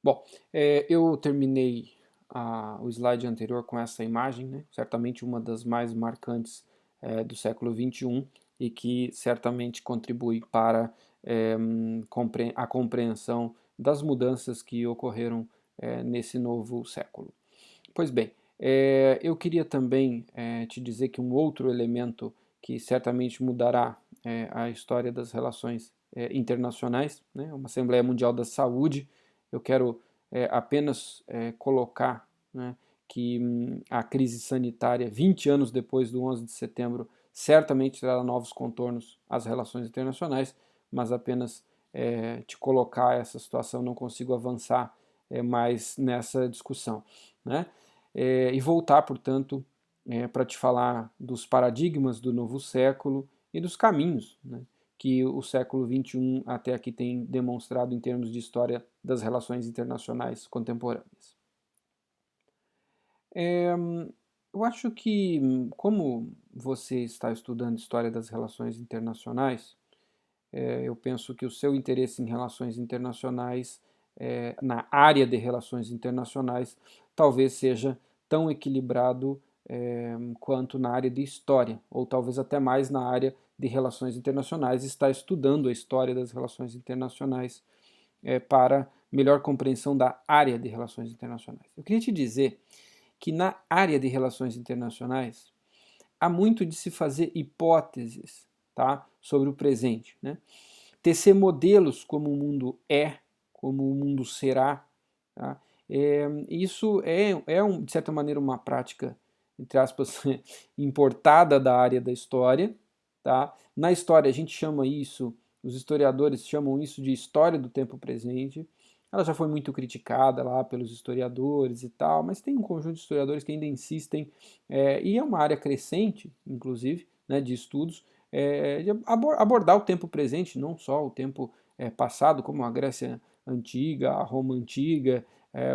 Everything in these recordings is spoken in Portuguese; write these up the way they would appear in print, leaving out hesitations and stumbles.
Bom, eu terminei o slide anterior com essa imagem, né? Certamente uma das mais marcantes do século XXI e que certamente contribui para a compreensão das mudanças que ocorreram nesse novo século. Pois bem, eu queria também te dizer que um outro elemento que certamente mudará a história das relações internacionais, né, uma Assembleia Mundial da Saúde. Eu quero apenas colocar, né, que a crise sanitária, 20 anos depois do 11 de setembro, certamente trará novos contornos às relações internacionais, mas apenas te colocar essa situação, não consigo avançar mais nessa discussão, né? E voltar, portanto, para te falar dos paradigmas do novo século e dos caminhos, né, que o século XXI até aqui tem demonstrado em termos de história das relações internacionais contemporâneas. Eu acho que, como você está estudando história das relações internacionais, eu penso que o seu interesse em relações internacionais, na área de relações internacionais, talvez seja tão equilibrado quanto na área de história, ou talvez até mais na área de relações internacionais, está estudando a história das relações internacionais para melhor compreensão da área de relações internacionais. Eu queria te dizer que na área de relações internacionais há muito de se fazer hipóteses, tá, sobre o presente, né? Tecer modelos como o mundo é, como o mundo será. Tá? Isso de certa maneira, uma prática, entre aspas, importada da área da história. Tá? Na história, a gente chama isso, os historiadores chamam isso de história do tempo presente. Ela já foi muito criticada lá pelos historiadores e tal, mas tem um conjunto de historiadores que ainda insistem, e é uma área crescente, inclusive, né, de estudos, de abordar o tempo presente, não só o tempo passado, como a Grécia Antiga, a Roma Antiga,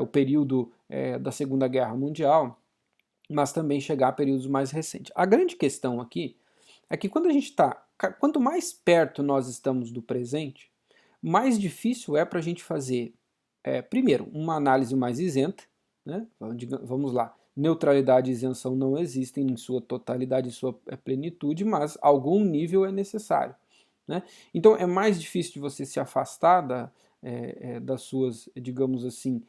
o período da Segunda Guerra Mundial, mas também chegar a períodos mais recentes. A grande questão aqui é que quando a gente está, quanto mais perto nós estamos do presente, mais difícil é para a gente fazer, primeiro, uma análise mais isenta, né? Vamos lá, neutralidade e isenção não existem em sua totalidade, em sua plenitude, mas algum nível é necessário. Né? Então é mais difícil de você se afastar das suas, digamos assim,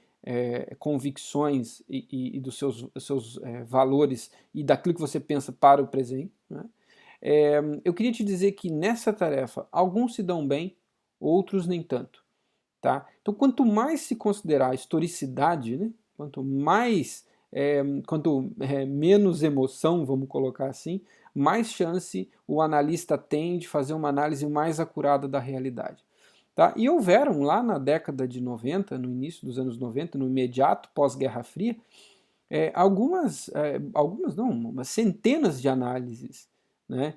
convicções e dos seus valores e daquilo que você pensa para o presente. Né? Eu queria te dizer que nessa tarefa, alguns se dão bem, outros nem tanto. Tá? Então, quanto mais se considerar a historicidade, né? Quanto menos emoção, vamos colocar assim, mais chance o analista tem de fazer uma análise mais acurada da realidade. Tá? E houveram lá na década de 90, no início dos anos 90, no imediato pós-Guerra Fria, algumas não, umas centenas de análises, né?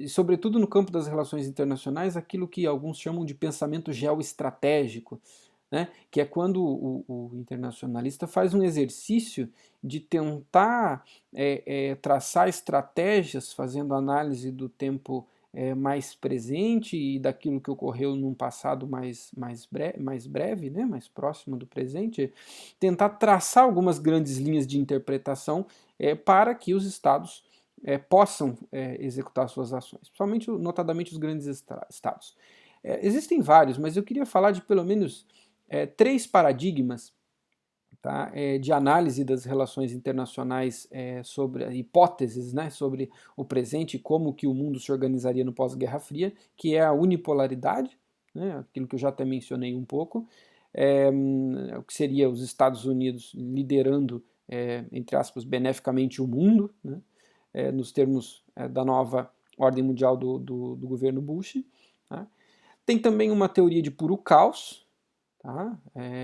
Sobretudo no campo das relações internacionais, aquilo que alguns chamam de pensamento geoestratégico, né? Que é quando o internacionalista faz um exercício de tentar traçar estratégias, fazendo análise do tempo mais presente e daquilo que ocorreu num passado mais breve, né? Mais próximo do presente, tentar traçar algumas grandes linhas de interpretação para que os estados possam executar suas ações, principalmente, notadamente, os grandes estados. Existem vários, mas eu queria falar de pelo menos três paradigmas, tá, de análise das relações internacionais, sobre hipóteses, né, sobre o presente e como que o mundo se organizaria no pós-Guerra Fria, que é a unipolaridade, né, aquilo que eu já até mencionei um pouco, o que seria os Estados Unidos liderando, entre aspas, beneficamente o mundo, né, nos termos da nova ordem mundial do governo Bush. Tá? Tem também uma teoria de puro caos, tá?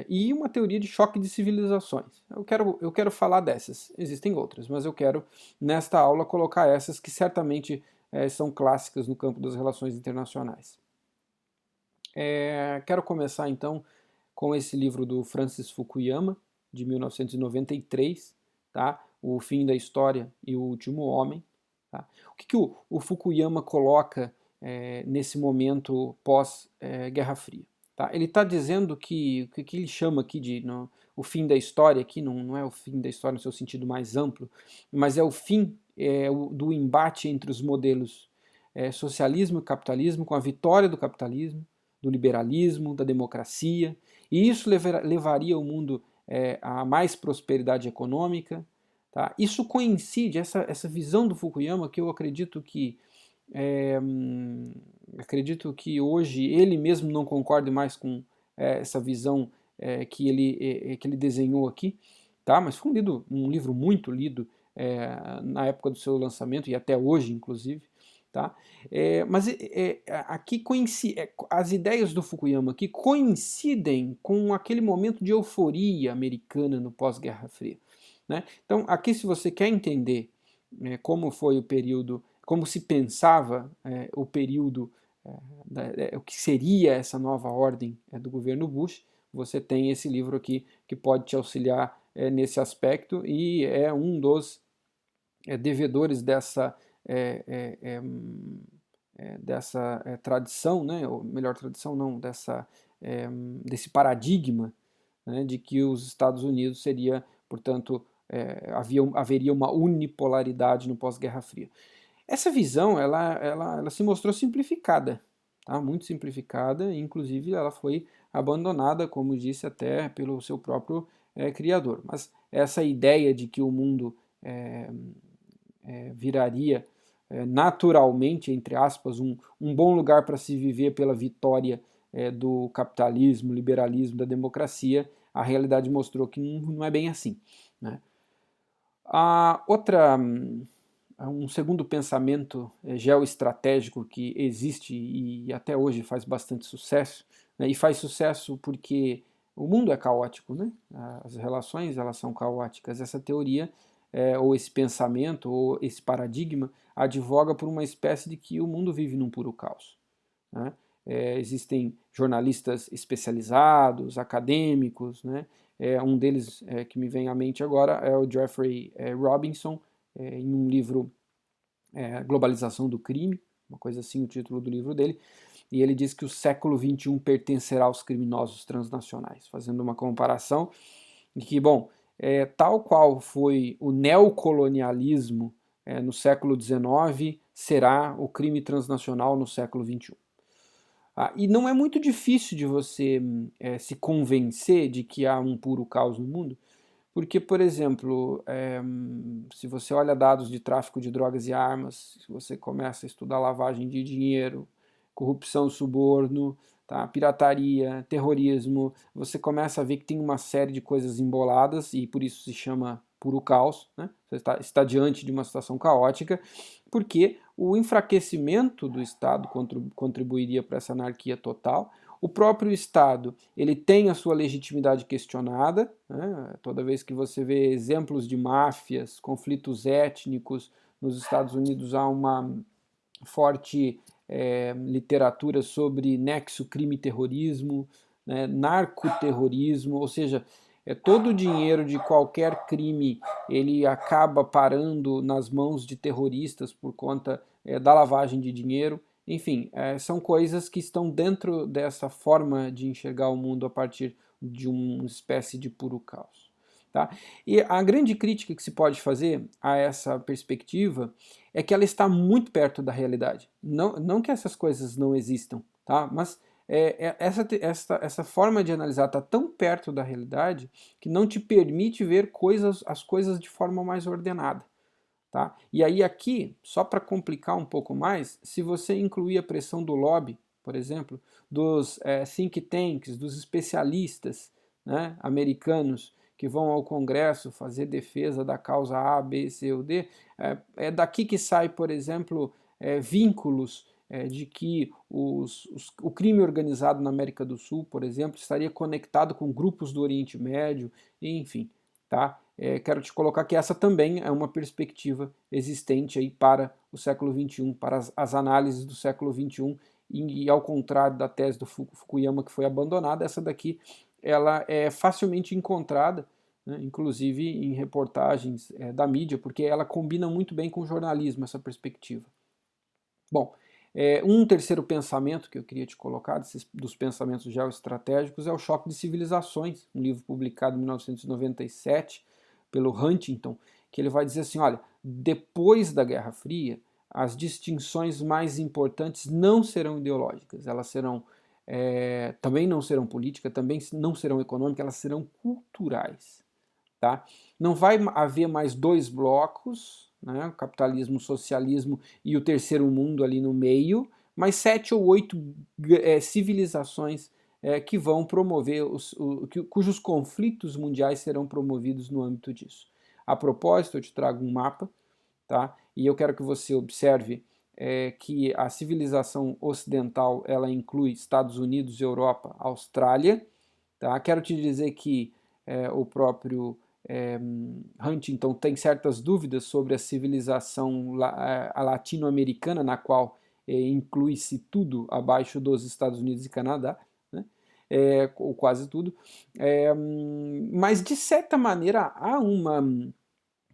E uma teoria de choque de civilizações. Eu quero falar dessas, existem outras, mas eu quero, nesta aula, colocar essas que certamente são clássicas no campo das relações internacionais. Quero começar então com esse livro do Francis Fukuyama, de 1993, tá? O Fim da História e o Último Homem. Tá? O que o Fukuyama coloca nesse momento pós-Guerra Fria? Tá? Ele está dizendo que o que ele chama aqui de o fim da história, aqui não é o fim da história no seu sentido mais amplo, mas é o fim do embate entre os modelos socialismo e capitalismo, com a vitória do capitalismo, do liberalismo, da democracia, e isso levaria o mundo a mais prosperidade econômica. Tá? Isso coincide, essa visão do Fukuyama, que eu acredito que hoje ele mesmo não concorde mais com essa visão que ele desenhou aqui, tá? Mas foi um livro muito lido na época do seu lançamento e até hoje, inclusive. Tá? Mas aqui as ideias do Fukuyama aqui coincidem com aquele momento de euforia americana no pós-Guerra Fria. Né? Então, aqui, se você quer entender como foi o período, como se pensava o período, o que seria essa nova ordem do governo Bush, você tem esse livro aqui que pode te auxiliar nesse aspecto e é um dos devedores dessa tradição, né? Ou melhor, tradição não, desse paradigma, né? De que os Estados Unidos seria, portanto, haveria uma unipolaridade no pós-Guerra Fria. Essa visão, ela se mostrou simplificada, tá? Muito simplificada, inclusive ela foi abandonada, como disse, até pelo seu próprio criador. Mas essa ideia de que o mundo viraria naturalmente, entre aspas, um bom lugar para se viver pela vitória do capitalismo, liberalismo, da democracia, a realidade mostrou que não é bem assim. Né? Um segundo pensamento geoestratégico que existe e até hoje faz bastante sucesso, né? E faz sucesso porque o mundo é caótico, né? As relações elas são caóticas. Essa teoria ou esse pensamento ou esse paradigma advoga por uma espécie de que o mundo vive num puro caos. Né? Existem jornalistas especializados, acadêmicos, né? Um deles que me vem à mente agora é o Jeffrey Robinson, em um livro Globalização do Crime, uma coisa assim, o título do livro dele, e ele diz que o século XXI pertencerá aos criminosos transnacionais, fazendo uma comparação de que, bom, tal qual foi o neocolonialismo no século XIX, será o crime transnacional no século XXI. E não é muito difícil de você se convencer de que há um puro caos no mundo, porque, por exemplo, se você olha dados de tráfico de drogas e armas, se você começa a estudar lavagem de dinheiro, corrupção, suborno, tá, pirataria, terrorismo, você começa a ver que tem uma série de coisas emboladas e por isso se chama puro caos. Né? Você está diante de uma situação caótica, porque o enfraquecimento do Estado contribuiria para essa anarquia total. O próprio Estado ele tem a sua legitimidade questionada, né? Toda vez que você vê exemplos de máfias, conflitos étnicos, nos Estados Unidos há uma forte literatura sobre nexo crime-terrorismo, né? Narcoterrorismo, ou seja, todo o dinheiro de qualquer crime ele acaba parando nas mãos de terroristas por conta da lavagem de dinheiro. Enfim, são coisas que estão dentro dessa forma de enxergar o mundo a partir de uma espécie de puro caos. Tá? E a grande crítica que se pode fazer a essa perspectiva é que ela está muito perto da realidade. Não que essas coisas não existam, tá? Mas essa forma de analisar está tão perto da realidade que não te permite ver as coisas de forma mais ordenada. Tá? E aí aqui, só para complicar um pouco mais, se você incluir a pressão do lobby, por exemplo, dos think tanks, dos especialistas, né, americanos que vão ao Congresso fazer defesa da causa A, B, C ou D, é daqui que sai, por exemplo, vínculos de que o crime organizado na América do Sul, por exemplo, estaria conectado com grupos do Oriente Médio, enfim, tá? Quero te colocar que essa também é uma perspectiva existente aí para o século XXI, para as análises do século XXI, e ao contrário da tese do Fukuyama que foi abandonada, essa daqui ela é facilmente encontrada, né, inclusive em reportagens da mídia, porque ela combina muito bem com o jornalismo, essa perspectiva. Bom, Um terceiro pensamento que eu queria te colocar, dos pensamentos geoestratégicos, é o Choque de Civilizações, um livro publicado em 1997 pelo Huntington, que ele vai dizer assim, olha, depois da Guerra Fria, as distinções mais importantes não serão ideológicas, elas serão também não serão políticas, também não serão econômicas, elas serão culturais. Tá? Não vai haver mais dois blocos, né, o capitalismo, o socialismo e o terceiro mundo ali no meio, mas 7 ou 8 civilizações que vão promover, cujos conflitos mundiais serão promovidos no âmbito disso. A propósito, eu te trago um mapa, tá? E eu quero que você observe que a civilização ocidental ela inclui Estados Unidos, Europa, Austrália. Tá? Quero te dizer que o próprio Huntington tem certas dúvidas sobre a civilização a latino-americana, na qual inclui-se tudo abaixo dos Estados Unidos e Canadá, né? Ou quase tudo, mas de certa maneira há uma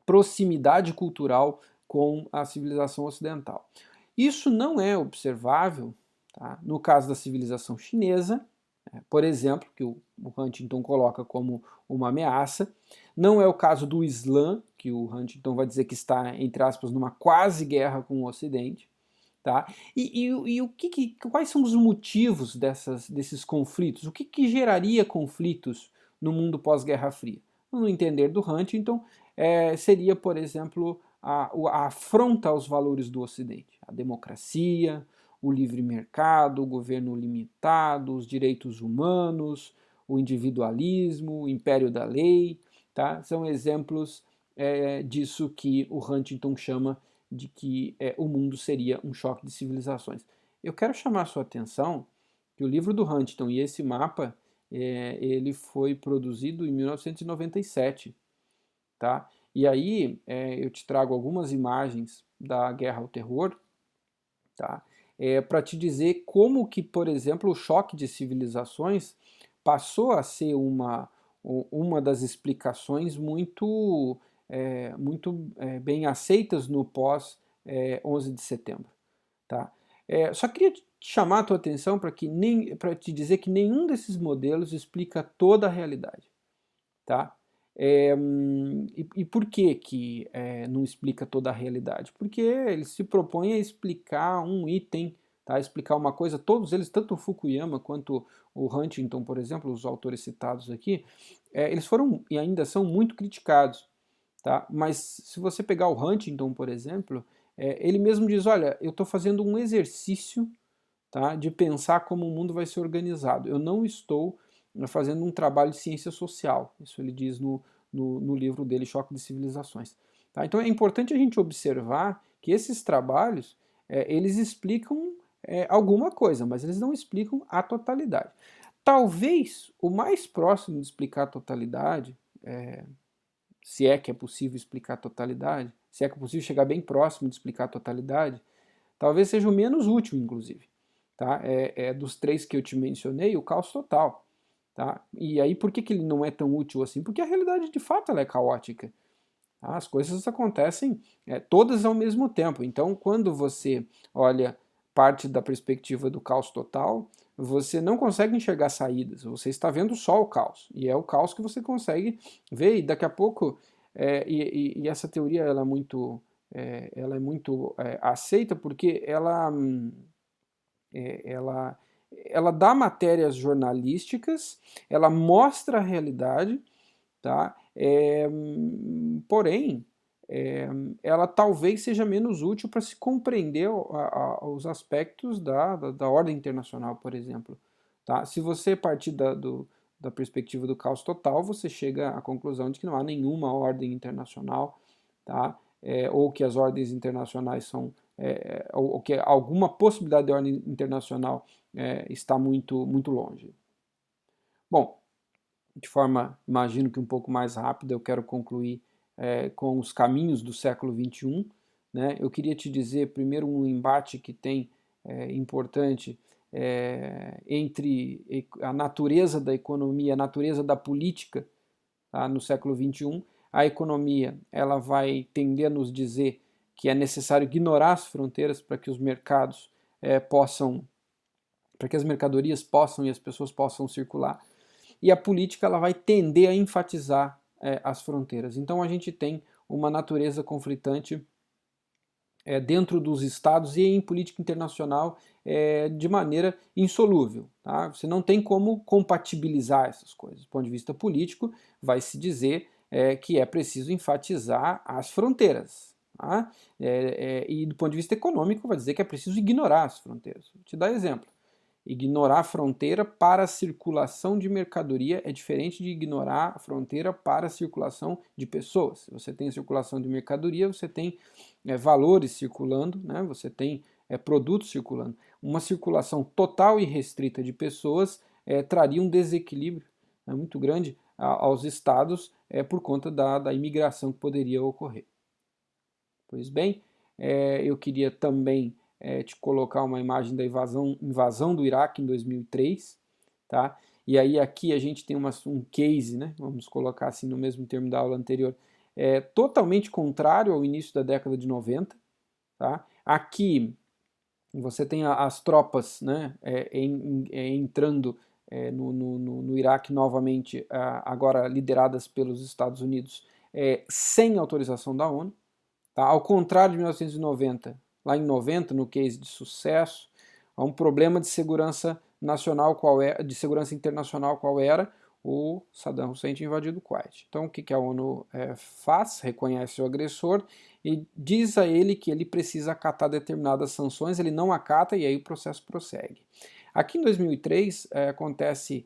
proximidade cultural com a civilização ocidental. Isso não é observável, tá, no caso da civilização chinesa, por exemplo, que o Huntington coloca como uma ameaça. Não é o caso do Islã, que o Huntington vai dizer que está, entre aspas, numa quase guerra com o Ocidente. Tá? E quais são os motivos desses conflitos? O que geraria conflitos no mundo pós-Guerra Fria? No entender do Huntington, seria, por exemplo, a afronta aos valores do Ocidente. A democracia, o livre mercado, o governo limitado, os direitos humanos, o individualismo, o império da lei. Tá? São exemplos disso que o Huntington chama de que o mundo seria um choque de civilizações. Eu quero chamar a sua atenção que o livro do Huntington e esse mapa, ele foi produzido em 1997, tá? E aí eu te trago algumas imagens da Guerra ao Terror, tá? Para te dizer como que, por exemplo, o choque de civilizações passou a ser uma das explicações muito bem aceitas no pós 11 de setembro. Tá? Só queria te chamar a tua atenção para te dizer que nenhum desses modelos explica toda a realidade. Tá? E por que não explica toda a realidade? Porque ele se propõe a explicar um item, tá? Explicar uma coisa, todos eles, tanto o Fukuyama quanto o Huntington, por exemplo, os autores citados aqui, eles foram e ainda são muito criticados. Tá? Mas se você pegar o Huntington, por exemplo, ele mesmo diz, olha, eu estou fazendo um exercício, tá, de pensar como o mundo vai ser organizado. Eu não estou fazendo um trabalho de ciência social. Isso ele diz no livro dele, Choque de Civilizações. Tá? Então é importante a gente observar que esses trabalhos, eles explicam alguma coisa, mas eles não explicam a totalidade. Talvez o mais próximo de explicar a totalidade, se é que é possível explicar a totalidade, se é que é possível chegar bem próximo de explicar a totalidade, talvez seja o menos útil, inclusive. Tá? Dos três que eu te mencionei, o caos total. Tá? E aí, por que ele não é tão útil assim? Porque a realidade, de fato, ela é caótica. Tá? As coisas acontecem todas ao mesmo tempo. Então, quando você olha parte da perspectiva do caos total, você não consegue enxergar saídas, você está vendo só o caos, e é o caos que você consegue ver, e daqui a pouco, e essa teoria ela é muito aceita porque ela, ela dá matérias jornalísticas, ela mostra a realidade, tá? Porém, ela talvez seja menos útil para se compreender os aspectos da ordem internacional, por exemplo. Tá? Se você partir da perspectiva do caos total, você chega à conclusão de que não há nenhuma ordem internacional, tá? Ou que as ordens internacionais são, ou que alguma possibilidade de ordem internacional está muito, muito longe. Bom, de forma, imagino que um pouco mais rápida, eu quero concluir com os caminhos do século XXI. Né? Eu queria te dizer, primeiro, um embate que tem importante entre a natureza da economia, a natureza da política, tá? No século XXI. A economia ela vai tender a nos dizer que é necessário ignorar as fronteiras para que os mercados para que as mercadorias possam e as pessoas possam circular. E a política ela vai tender a enfatizar as fronteiras. Então a gente tem uma natureza conflitante dentro dos estados e em política internacional de maneira insolúvel. Tá? Você não tem como compatibilizar essas coisas. Do ponto de vista político, vai se dizer que é preciso enfatizar as fronteiras. Tá? E do ponto de vista econômico, vai dizer que é preciso ignorar as fronteiras. Vou te dar exemplo. Ignorar a fronteira para a circulação de mercadoria é diferente de ignorar a fronteira para a circulação de pessoas. Se você tem circulação de mercadoria, você tem valores circulando, né? Você tem produtos circulando. Uma circulação total e restrita de pessoas traria um desequilíbrio muito grande aos estados por conta da imigração que poderia ocorrer. Pois bem, eu queria também te colocar uma imagem da invasão do Iraque em 2003, tá? E aí aqui a gente tem um case, né? Vamos colocar assim no mesmo termo da aula anterior, totalmente contrário ao início da década de 90, tá? Aqui você tem as tropas, né, entrando no Iraque novamente, agora lideradas pelos Estados Unidos, sem autorização da ONU. Tá? Ao contrário de 1990, lá em 90, no case de sucesso, há um problema de segurança nacional, de segurança internacional qual era o Saddam Hussein tinha invadido o Kuwait. Então o que a ONU faz? Reconhece o agressor e diz a ele que ele precisa acatar determinadas sanções, ele não acata e aí o processo prossegue. Aqui em 2003 acontece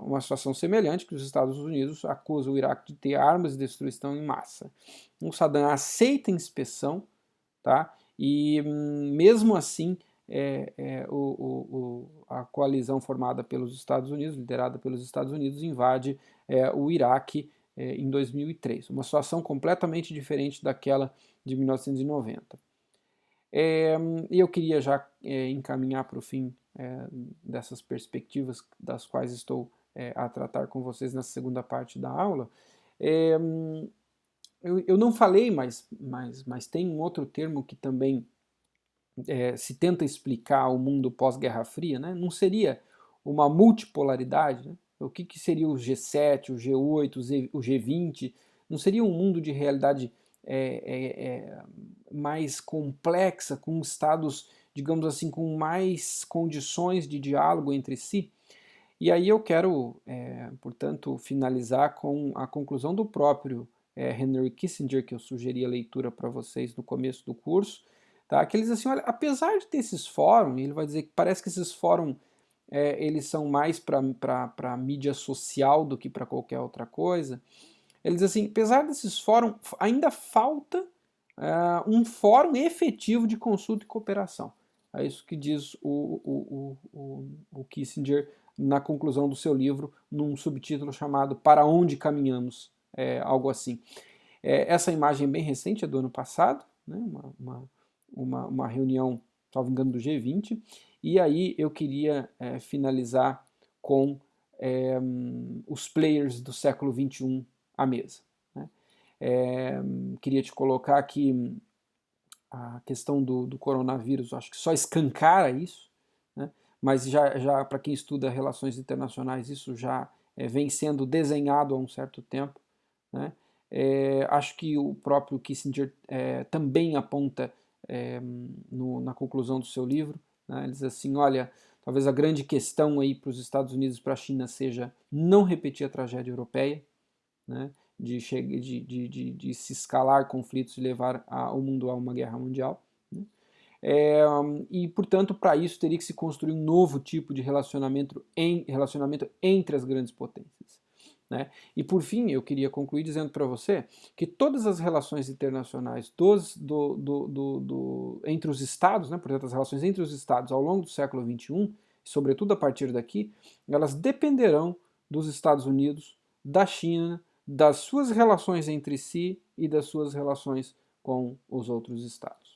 uma situação semelhante, que os Estados Unidos acusam o Iraque de ter armas de destruição em massa. O Saddam aceita a inspeção, tá? E mesmo assim a coalizão formada pelos Estados Unidos, liderada pelos Estados Unidos, invade o Iraque em 2003. Uma situação completamente diferente daquela de 1990. E eu queria já encaminhar para o fim dessas perspectivas das quais estou a tratar com vocês na segunda parte da aula. Eu não falei, mas tem um outro termo que também se tenta explicar o mundo pós-Guerra Fria, né? Não seria uma multipolaridade? Né? O que seria o G7, o G8, o G20? Não seria um mundo de realidade mais complexa, com estados, digamos assim, com mais condições de diálogo entre si? E aí eu quero, portanto, finalizar com a conclusão do próprio Henry Kissinger, que eu sugeri a leitura para vocês no começo do curso, tá? Que ele diz assim, olha, apesar de ter esses fóruns, ele vai dizer que parece que esses fóruns eles são mais para mídia social do que para qualquer outra coisa. Ele diz assim, apesar desses fóruns, ainda falta um fórum efetivo de consulta e cooperação. É isso que diz o Kissinger na conclusão do seu livro, num subtítulo chamado Para Onde Caminhamos? Algo assim. Essa imagem é bem recente, é do ano passado, né? Uma reunião, salvo engano, do G20, e aí eu queria finalizar com os players do século XXI à mesa. Né? Queria te colocar aqui a questão do coronavírus, acho que só escancara isso, né? Mas já para quem estuda relações internacionais, isso já vem sendo desenhado há um certo tempo. Né? Acho que o próprio Kissinger também aponta na conclusão do seu livro, né? Ele diz assim, olha, talvez a grande questão aí para os Estados Unidos e para a China seja não repetir a tragédia europeia, né? de se escalar conflitos e levar o mundo a uma guerra mundial. Né? E, portanto, para isso teria que se construir um novo tipo de relacionamento entre as grandes potências. Né? E, por fim, eu queria concluir dizendo para você que todas as relações internacionais entre os Estados, né, portanto, as relações entre os Estados ao longo do século XXI, sobretudo a partir daqui, elas dependerão dos Estados Unidos, da China, das suas relações entre si e das suas relações com os outros estados.